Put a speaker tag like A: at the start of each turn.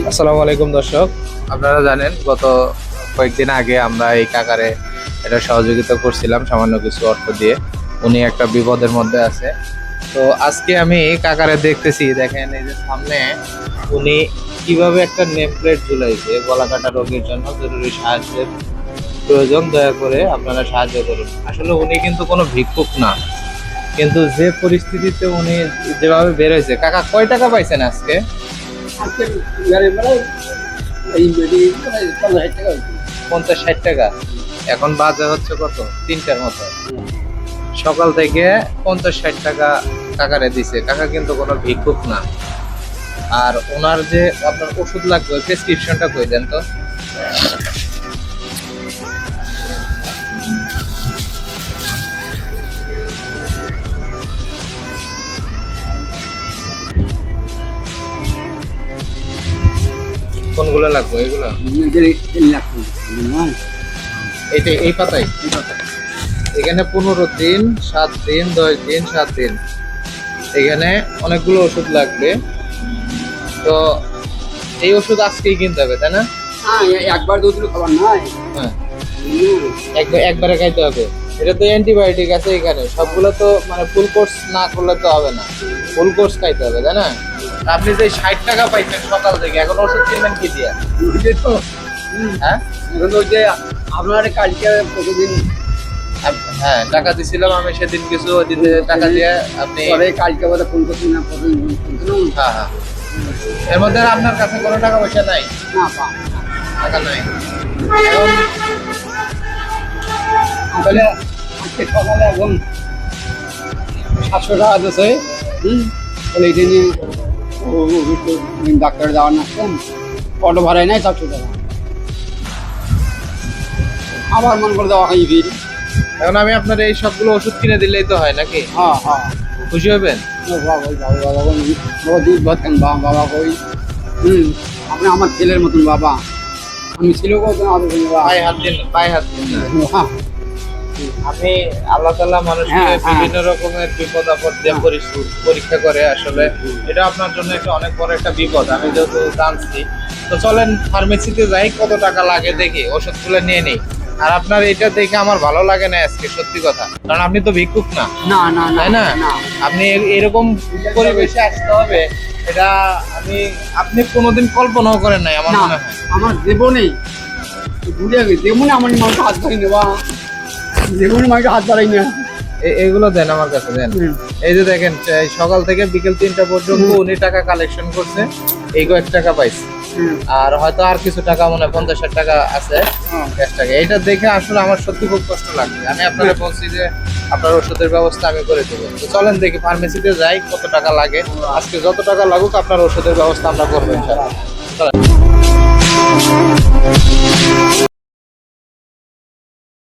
A: আসসালামু আলাইকুম দর্শক, আপনারা জানেন গত কয়েকদিন আগে আমরা এই কাকারে এটা সহযোগিতা করছিলাম সামান্য কিছু অর্থ দিয়ে। উনি একটা বিপদের মধ্যে আছে। তো আজকে আমি কাকারে দেখতেছি, দেখেন এই যে সামনে উনি কিভাবে একটা নেম প্লেট ঝুলাইছে, গলা কাটা রোগীর জন্য জরুরি সাহায্যের প্রয়োজন, দয়া করে আপনারা সাহায্য করুন। আসলে উনি কিন্তু কোনো ভিক্ষুক না, কিন্তু যে পরিস্থিতিতে উনি যেভাবে বের হয়েছে। কাকা কয় টাকা পাইছেন আজকে? 50-60 টাকা। এখন বাজে হচ্ছে কত, 3টার মতো। সকাল থেকে 50-60 টাকা কাকারে দিছে। কাকা কিন্তু কোনো ভিক্ষুক না। আর ওনার যে আপনার ওষুধ লাগবে, প্রেসক্রিপশনটা কই দেন তো। কোনগুলো লাগবে? এগুলো এইটা এই পাতায় এখানে 15 দিন, 7 দিন, 10 দিন, 7 দিন, এখানে অনেকগুলো ওষুধ লাগবে। তো এই ওষুধ আজকেই কিনতে হবে, তাই না?
B: একবার দুদিন খাবার নয়।
A: হ্যাঁ, একবারে খাইতে হবে। এটা তো অ্যান্টিবায়োটিক আছে এখানে, সবগুলো তো মানে ফুল কোর্স না করলে তো হবে না, ফুল কোর্স খাইতে হবে, তাই না? আপনি যে 60 টাকা পাইছেন সকাল থেকে, এখন ওষুধ কিনবেন কি দিয়ে?
B: তো
A: হ্যাঁ,
B: এখন ওই যে আপনার কালকে প্রতিদিন
A: হ্যাঁ, টাকা দিছিলাম আমি সেদিন, কিছু ওই দিন টাকা দিয়ে আপনি।
B: পরে কালকে বলে ফোন করছি না, প্রতিদিন ফোন করছিলাম।
A: হ্যাঁ হ্যাঁ, এর মধ্যে আর আপনার কাছে কোনো টাকা পয়সা নাই?
B: না পা
A: টাকা নাই এখন।
B: তাহলে আজকে সকালে এখন 700 টাকা দিয়েছে। তাহলে এটা নিয়ে ডাক্তার যাওয়ার না আসছেন, অটো ভাড়াই নাই 700 টাকা। আবার মন করে দেওয়া হয় ভিড়।
A: এখন আমি আপনার এই সবগুলো ওষুধ কিনে দিলেই তো হয় নাকি?
B: হ্যাঁ হ্যাঁ,
A: খুশি হবেন?
B: বাবা দুধ ভাত খান বাবা কই। আপনি আমার ছেলের মতন বাবা। আমি ছিল
A: পায়ে হাত দিন, পায়ে হাত দিন না। আপনি আল্লাহ তাআলা মানুষকে
B: হ্যাঁ, হ্যাঁ।
A: বিভিন্ন রকমের বিপদ আপদ দিয়ে পরীক্ষা করে। আসলে এটা আপনার জন্য একটা অনেক বড় একটা বিপদ, আমি যেহেতু জানছি। তো চলেন ফার্মেসিতে যাই, কত টাকা লাগে দেখি, ওষুধগুলো নিয়ে নিই। আর আপনার এটা দেখে আমার ভালো লাগে না আজকে, সত্যি কথা, কারণ আপনি তো ভিক্ষুক না,
B: না না
A: তাই না? আপনি এরকম পরিবেশে আসতে হবে, এটা আপনি কোনোদিন কল্পনাও করেন নাই আমার
B: না,
A: মনে হয়।
B: আমার জীবনে ভুলে গেছি, জীবনে আমার মানুষ হাত ধরে নেওয়া, জীবনে মানুষ হাত ধরাই না।
A: এগুলো দেন আমার কাছে, দেন। এই যে দেখেন, এই সকাল থেকে বিকেল 3টা পর্যন্ত উনি টাকা কালেকশন করছে, এই কয়েক টাকা পাইছে। আর হয়তো আর কিছু টাকা, মনে হয় 50-60 টাকা আছে ক্যাশ টাকা। এটা দেখে আসলে আমার সত্যি খুব কষ্ট লাগছে। আমি আপনাকে বলছি যে আপনার ওষুধের ব্যবস্থা আমি করে দেবো। তো চলেন দেখি ফার্মেসিতে যাই, কত টাকা লাগে। আজকে যত টাকা লাগুক আপনার ওষুধের ব্যবস্থা আমরা করবো ইনশাআল্লাহ। চলেন।